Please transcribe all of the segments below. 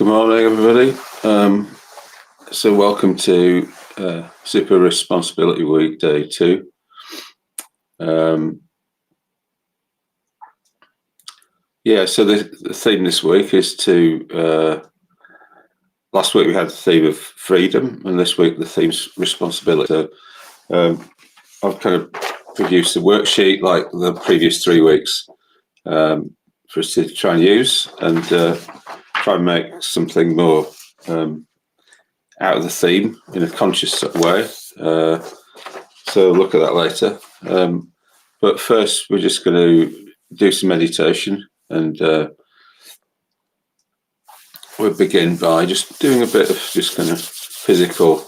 Good morning, everybody. So welcome to Super Responsibility Week, Day 2. So the theme this week is last week we had the theme of freedom, and this week the theme's responsibility. So I've kind of produced a worksheet like the previous 3 weeks for us to try and use and try and make something more out of the theme in a conscious way. So look at that later. But first, we're just going to do some meditation, and we'll begin by just doing a bit of just kind of physical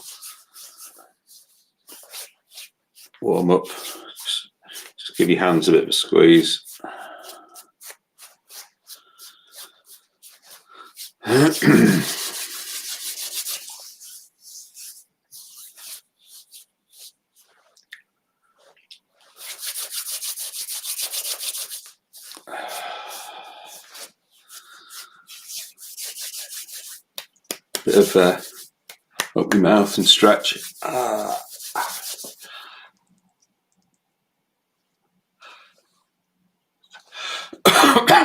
warm up. Just give your hands a bit of a squeeze. Bit of open your mouth and stretch.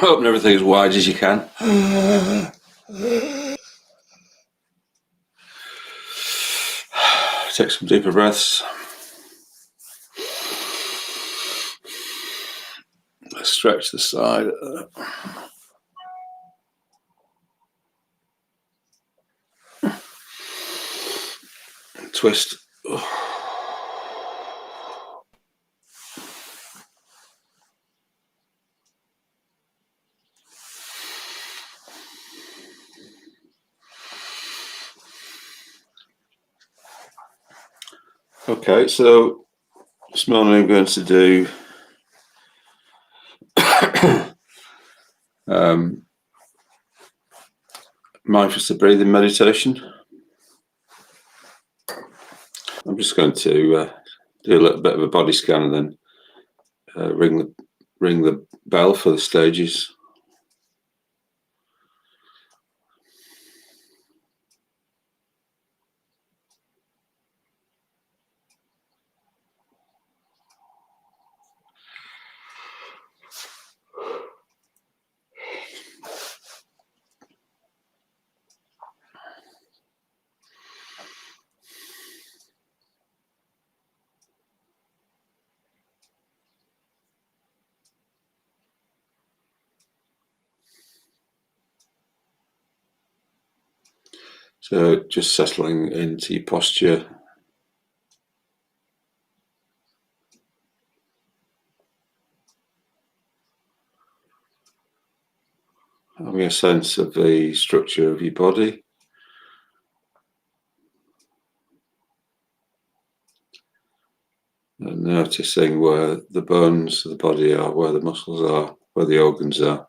Open everything as wide as you can. Take some deeper breaths. Stretch the side. Twist. Okay, so this morning I'm going to do mindfulness breathing meditation. I'm just going to do a little bit of a body scan and then ring the bell for the stages. So just settling into your posture. Having a sense of the structure of your body. And noticing where the bones of the body are, where the muscles are, where the organs are.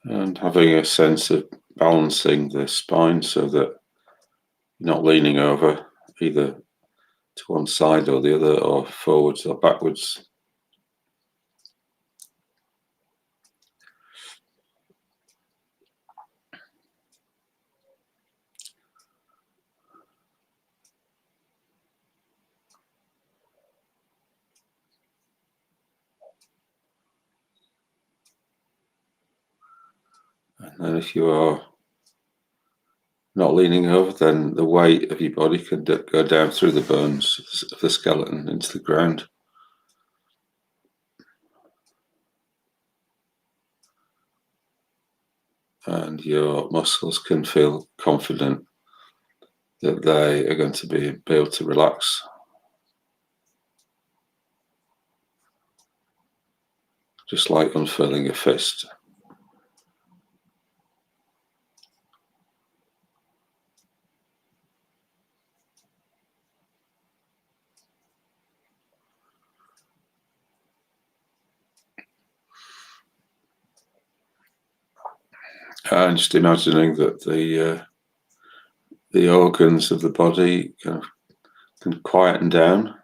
And having a sense of balancing the spine so that you're not leaning over either to one side or the other, or forwards or backwards. And then if you are not leaning over, then the weight of your body can go down through the bones of the skeleton into the ground. And your muscles can feel confident that they are going to be able to relax. Just like unfurling a fist. And just imagining that the organs of the body kind of can quieten down.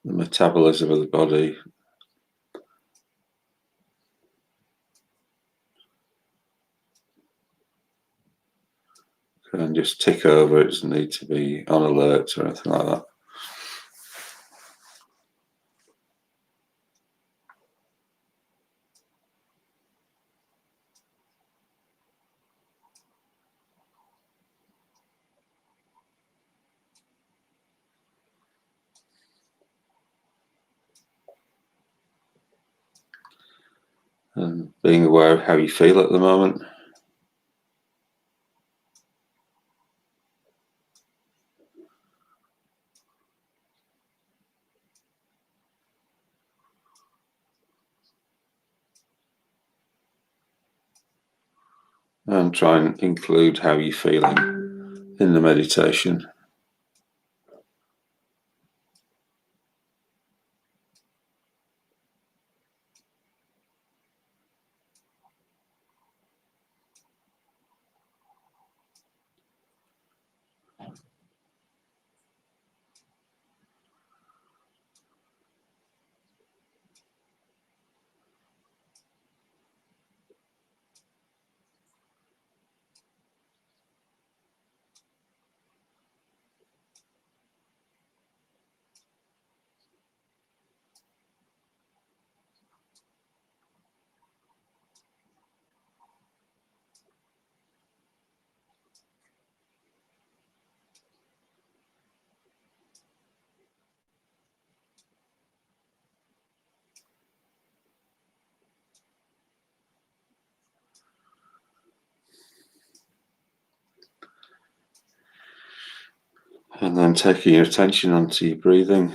The metabolism of the body can just tick over. It doesn't need to be on alert or anything like that. And being aware of how you feel at the moment. And try and include how you're feeling in the meditation. And then taking your attention onto your breathing.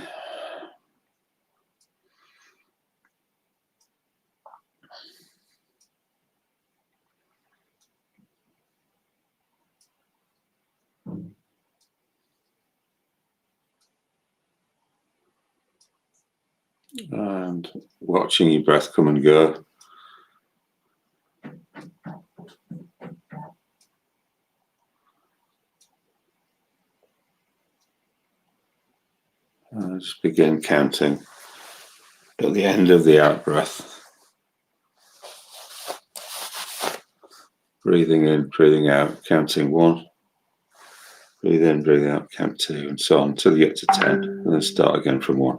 And watching your breath come and go. Just begin counting at the end of the out breath. Breathing in, breathing out, counting 1. Breathe in, breathe out, count 2, and so on until you get to 10, and then start again from 1.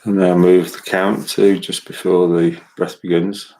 And now move the count to just before the breath begins.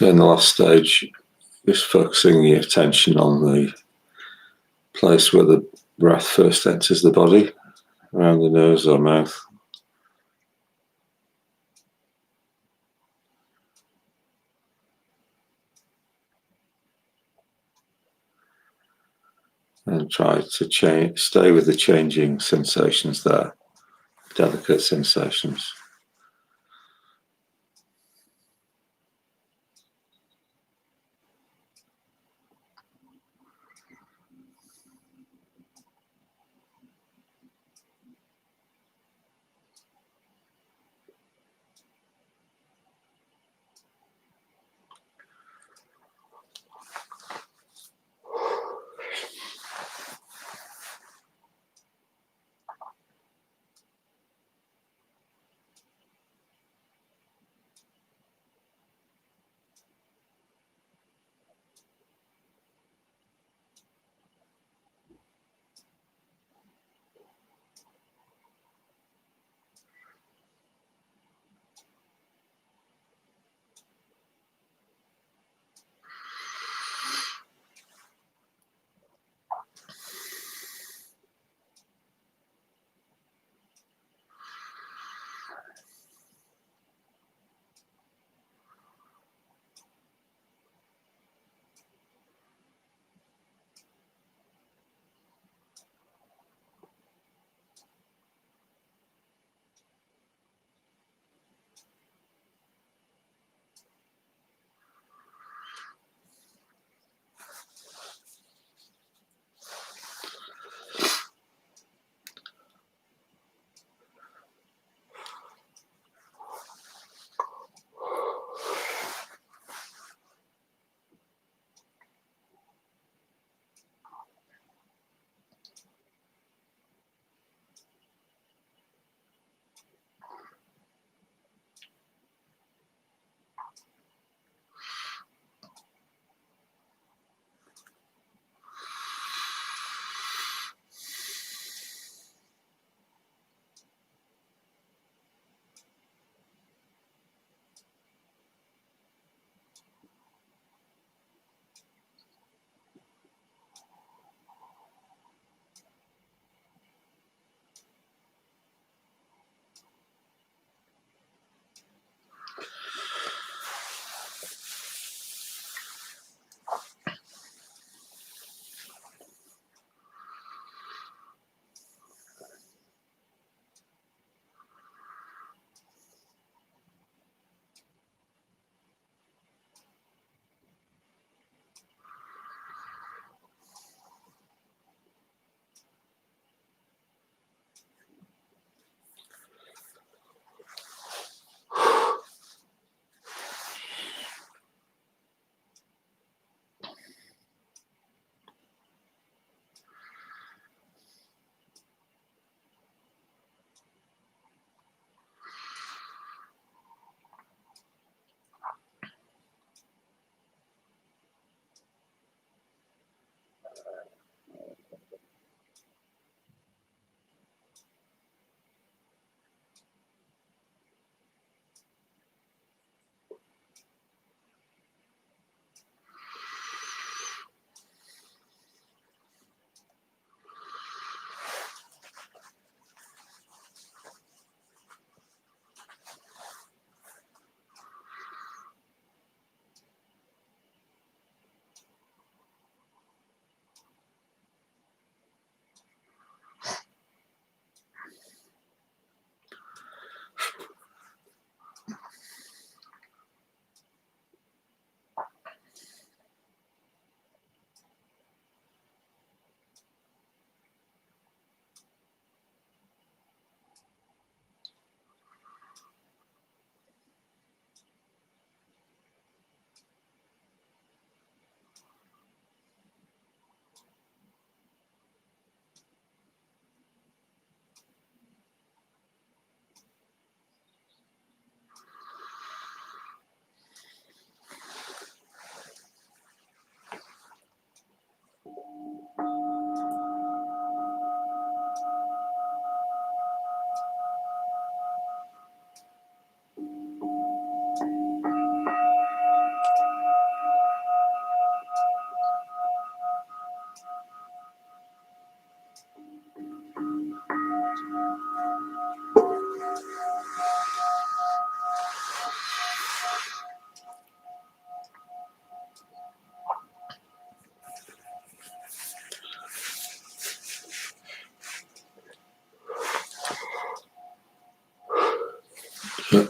So in the last stage, just focusing your attention on the place where the breath first enters the body, around the nose or mouth. And try to stay with the changing sensations there, delicate sensations.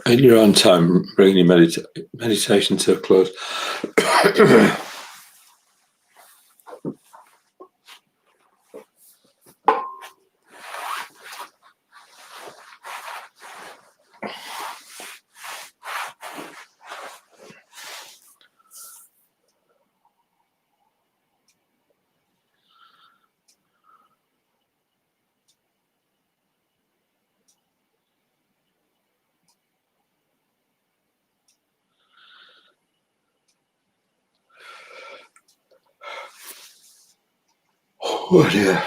In your own time, bringing your meditation to a close. Oh dear.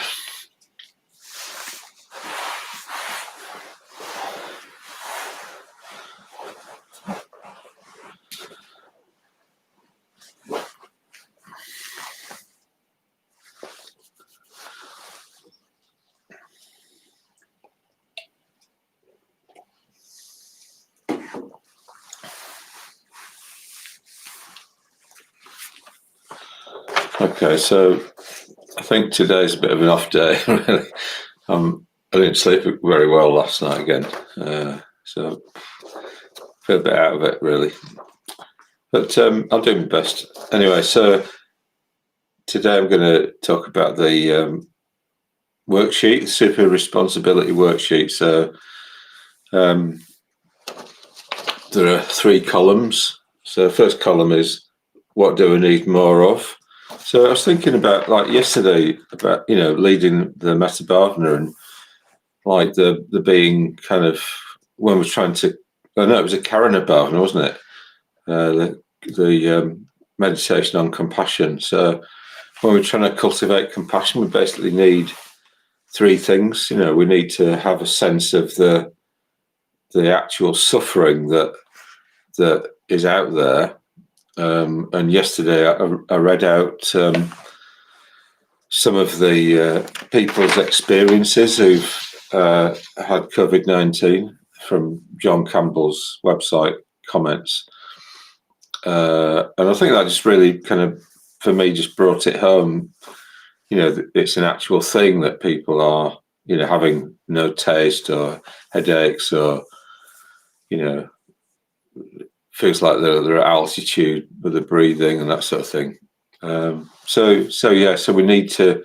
Okay, so I think today's a bit of an off day, really. I didn't sleep very well last night again, so I feel a bit out of it, really. But I'll do my best. Anyway, so today I'm going to talk about the worksheet, the super responsibility worksheet. So there are 3 columns. So the first column is what do we need more of? So I was thinking about, like yesterday, about leading the Metta Bhavana, and like the being kind of when we're trying to, I know it was a Karana Bhavana, wasn't it? The meditation on compassion. So when we're trying to cultivate compassion, we basically need 3 things. We need to have a sense of the actual suffering that is out there. And yesterday I read out some of the people's experiences who've had COVID-19 from John Campbell's website comments. And I think that just really kind of, for me, just brought it home. It's an actual thing that people are, having no taste or headaches or, feels like they're at altitude with the breathing and that sort of thing. So we need to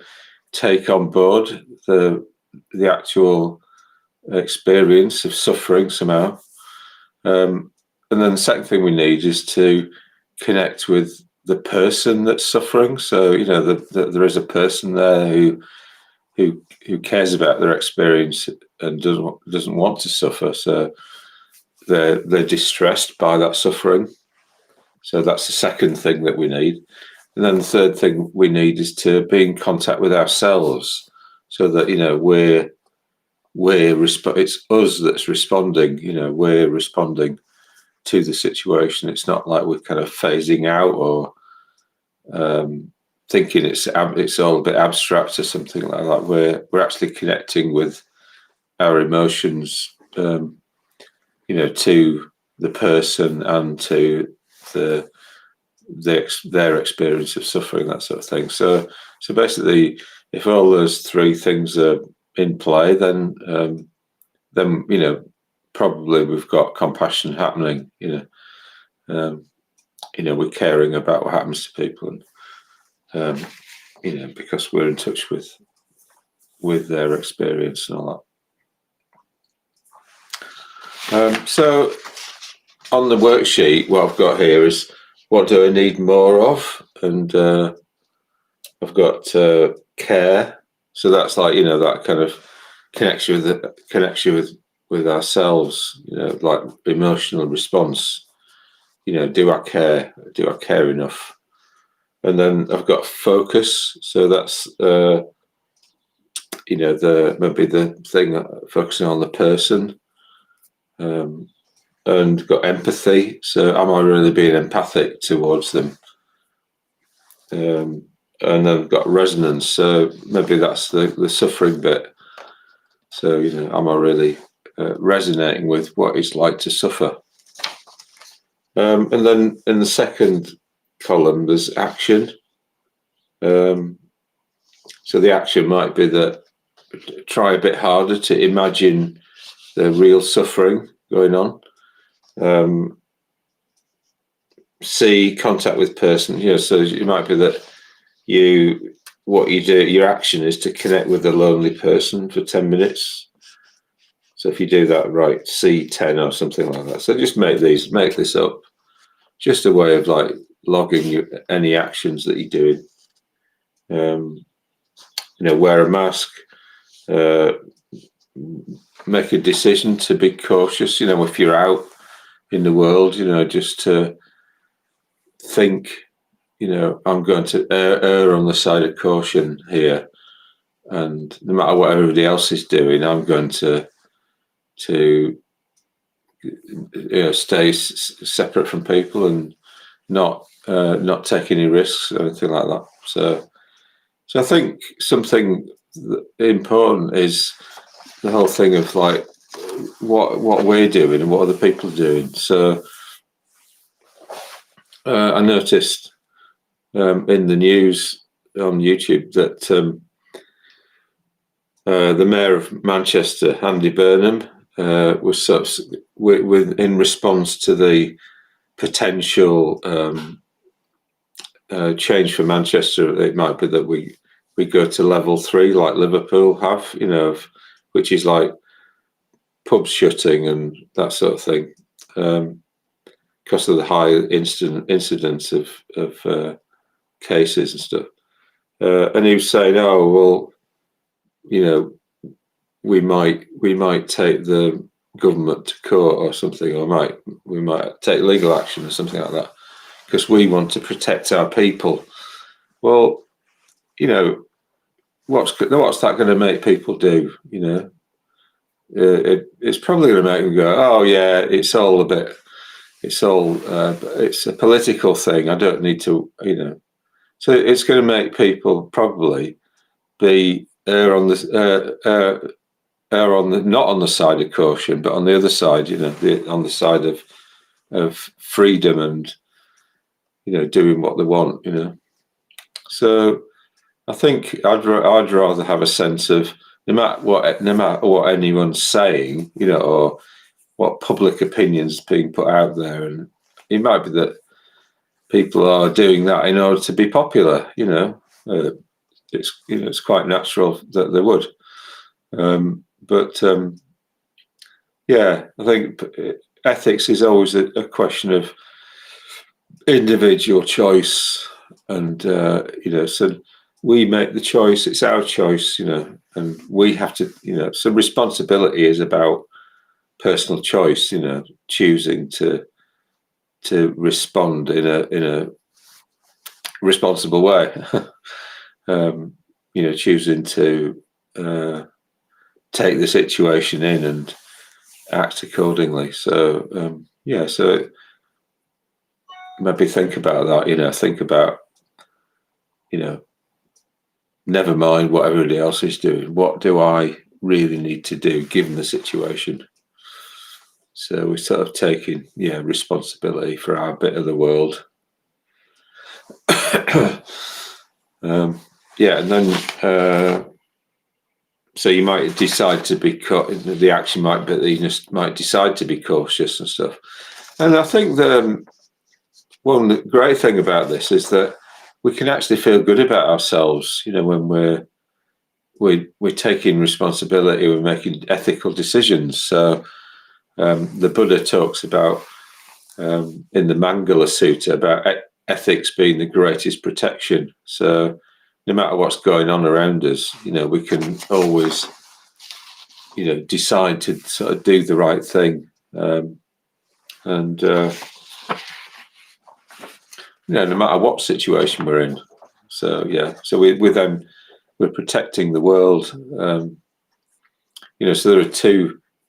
take on board the actual experience of suffering somehow. And then the second thing we need is to connect with the person that's suffering. So there is a person there who cares about their experience and doesn't want to suffer. So they're distressed by that suffering. So that's the second thing that we need. And then the third thing we need is to be in contact with ourselves, so that it's us that's responding. We're responding to the situation. It's not like we're kind of phasing out or thinking it's all a bit abstract or something like that. We're actually connecting with our emotions, to the person and to their experience of suffering, that sort of thing. So basically, if all those 3 things are in play, then probably we've got compassion happening. We're caring about what happens to people, and because we're in touch with their experience and all that. So on the worksheet, what I've got here is what do I need more of, and I've got care. So that's like that kind of connection with ourselves. Like emotional response. Do I care? Do I care enough? And then I've got focus. So that's maybe the thing focusing on the person. And got empathy. So am I really being empathic towards them? And then I've got resonance. So maybe that's the suffering bit. So am I really resonating with what it's like to suffer. And then in the second column, there's action. So the action might be that try a bit harder to imagine the real suffering going on. See contact with person. So it might be that what you do, your action is to connect with a lonely person for 10 minutes. So if you do that, right, C10 or something like that. So just make this up. Just a way of like logging any actions that you're doing. Wear a mask, make a decision to be cautious, if you're out in the world, just to think, I'm going to err on the side of caution here. And no matter what everybody else is doing, I'm going to stay separate from people and not take any risks or anything like that. So I think something important is the whole thing of like what we're doing and what other people are doing. So I noticed in the news on YouTube that the Mayor of Manchester, Andy Burnham, was in response to the potential change for Manchester. It might be that we go to level 3 like Liverpool have, which is like pubs shutting and that sort of thing, because of the high incidence of cases and stuff. And he was saying, "Oh well, we might take the government to court or something, or we might take legal action or something like that, because we want to protect our people." Well, what's that going to make people do? It's probably going to make them go, "Oh yeah, it's a political thing. I don't need to, So it's going to make people probably be err on the not on the side of caution, but on the other side, on the side of freedom and doing what they want, So I think I'd rather have a sense of no matter what anyone's saying, or what public opinions being put out there, and it might be that people are doing that in order to be popular. It's quite natural that they would. Yeah, I think ethics is always a question of individual choice, and so we make the choice. It's our choice, and we have to, so responsibility is about personal choice, choosing to respond in a responsible way, choosing to take the situation in and act accordingly. So so maybe think about that. Think about never mind what everybody else is doing. What do I really need to do given the situation? So we're sort of taking responsibility for our bit of the world. And then so you might decide to be the action might be that you just might decide to be cautious and stuff. And I think one great thing about this is that we can actually feel good about ourselves, when we're taking responsibility, we're making ethical decisions. So the Buddha talks about in the Mangala Sutta about ethics being the greatest protection. So no matter what's going on around us, we can always, decide to sort of do the right thing, no matter what situation we're in. So so we're protecting the world. So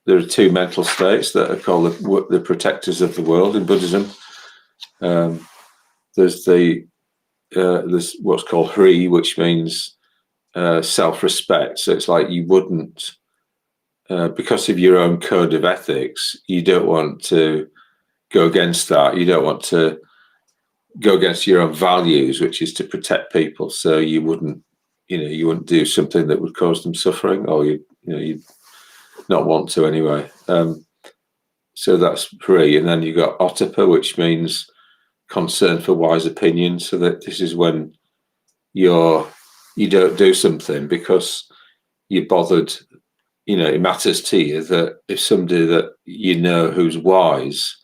there are two mental states that are called the protectors of the world in Buddhism. There's there's what's called Hri, which means self-respect. So it's like you wouldn't because of your own code of ethics, you don't want to go against that. You don't want to go against your own values, which is to protect people. So you wouldn't do something that would cause them suffering, or you'd not want to anyway. So that's pre, and then you got OTIPA, which means concern for wise opinion. So that this is when you don't do something because you're bothered. It matters to you that if somebody that who's wise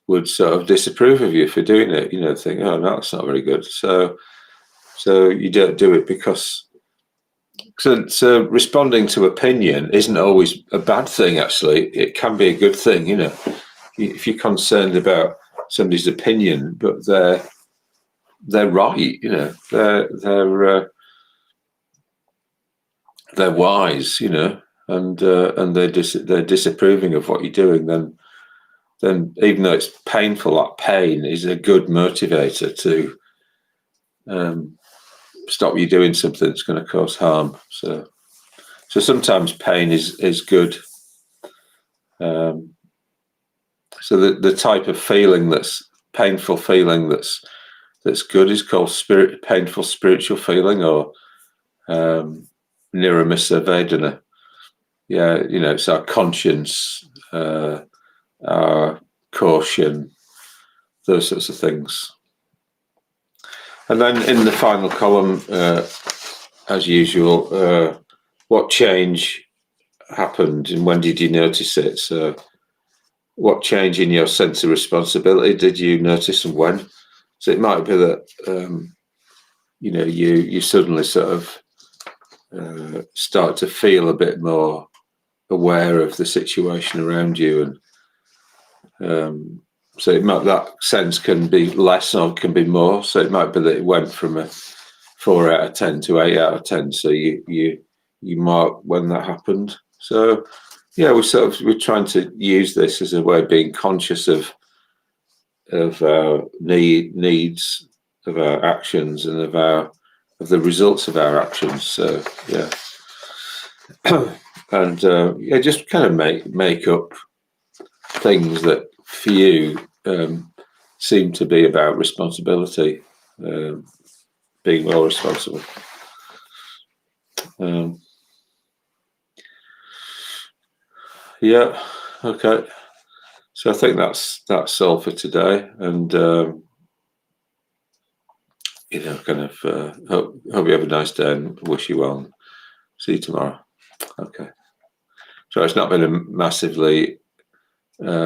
would sort of disapprove of you for doing it, think, oh, no, that's not very good. So you don't do it because. So responding to opinion isn't always a bad thing. Actually, it can be a good thing. If you're concerned about somebody's opinion, but they're right. They're wise. And they're disapproving of what you're doing. Then even though it's painful, that pain is a good motivator to stop you doing something that's going to cause harm. So sometimes pain is good. So the type of feeling that's painful feeling that's good is called painful spiritual feeling, or Niramisa Vedana. Yeah, it's our conscience, our caution, those sorts of things. And then in the final column, as usual, what change happened and when did you notice it? So what change in your sense of responsibility did you notice and when? So it might be that, you suddenly sort of start to feel a bit more aware of the situation around you. And so that sense can be less or can be more. So it might be that it went from a 4 out of 10 to 8 out of 10. So you mark when that happened. So yeah, we're trying to use this as a way of being conscious of our needs, of our actions, and of the results of our actions. So yeah, and just kind of make up things that for you seem to be about responsibility, being more responsible. Yeah, okay. So I think that's all for today, and kind of hope you have a nice day and wish you well. And see you tomorrow. Okay. So it's not been a massively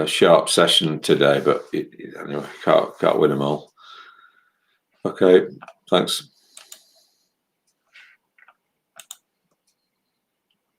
sharp session today, but anyway, can't win them all. Okay, thanks.